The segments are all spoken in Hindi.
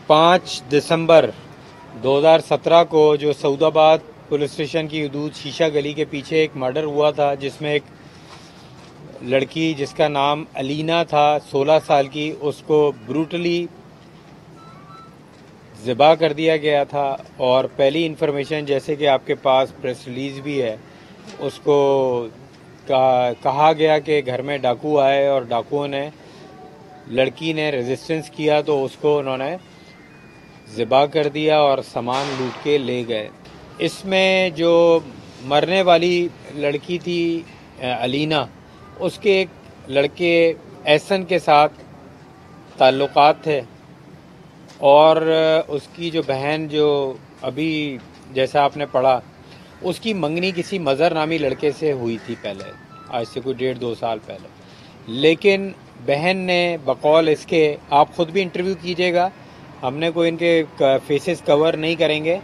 5 दिसंबर 2017 को जो सऊदाबाद पुलिस स्टेशन की हदूद शीशा गली के पीछे एक मर्डर हुआ था, जिसमें एक लड़की जिसका नाम अलीना था 16 साल की, उसको ब्रूटली ज़िबा कर दिया गया था। और पहली इन्फॉर्मेशन, जैसे कि आपके पास प्रेस रिलीज़ भी है, उसको कहा गया कि घर में डाकू आए और डाकुओं ने, लड़की ने रेजिस्टेंस किया तो उसको उन्होंने ज़िबा कर दिया और सामान लूट के ले गए। इसमें जो मरने वाली लड़की थी अलीना, उसके एक लड़के एहसन के साथ ताल्लुकात थे और उसकी जो बहन, जो अभी जैसा आपने पढ़ा, उसकी मंगनी किसी मज़हर नामी लड़के से हुई थी पहले, आज से कोई 1.5-2 साल पहले। लेकिन बहन ने बकौल इसके, आप ख़ुद भी इंटरव्यू कीजिएगा, हमने कोई इनके फेसेस कवर नहीं करेंगे,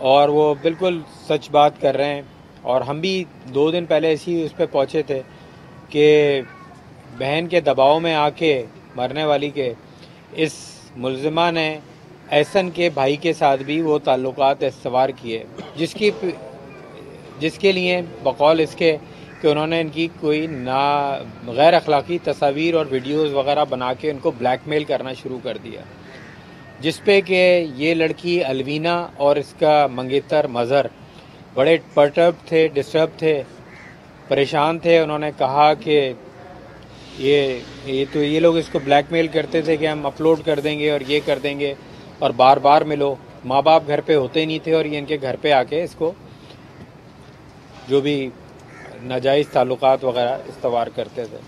और वो बिल्कुल सच बात कर रहे हैं। और हम भी 2 दिन पहले इसी उस पर पहुँचे थे कि बहन के दबाव में आके मरने वाली के इस मुलजिमा ने एहसन के भाई के साथ भी वो ताल्लुकात इस्तवार किए, जिसके लिए बकौल इसके कि उन्होंने इनकी कोई गैर अखलाकी तस्वीर और वीडियोस वगैरह बना के इनको ब्लैकमेल करना शुरू कर दिया, जिस पे कि ये लड़की अलवीना और इसका मंगेतर मज़हर बड़े डिस्टर्ब थे, परेशान थे। उन्होंने कहा कि ये लोग इसको ब्लैकमेल करते थे कि हम अपलोड कर देंगे और ये कर देंगे, और बार बार मिलो। माँ बाप घर पे होते नहीं थे और ये इनके घर पे आके इसको जो भी नाजायज़ ताल्लुकात वगैरह इस्तवार करते थे।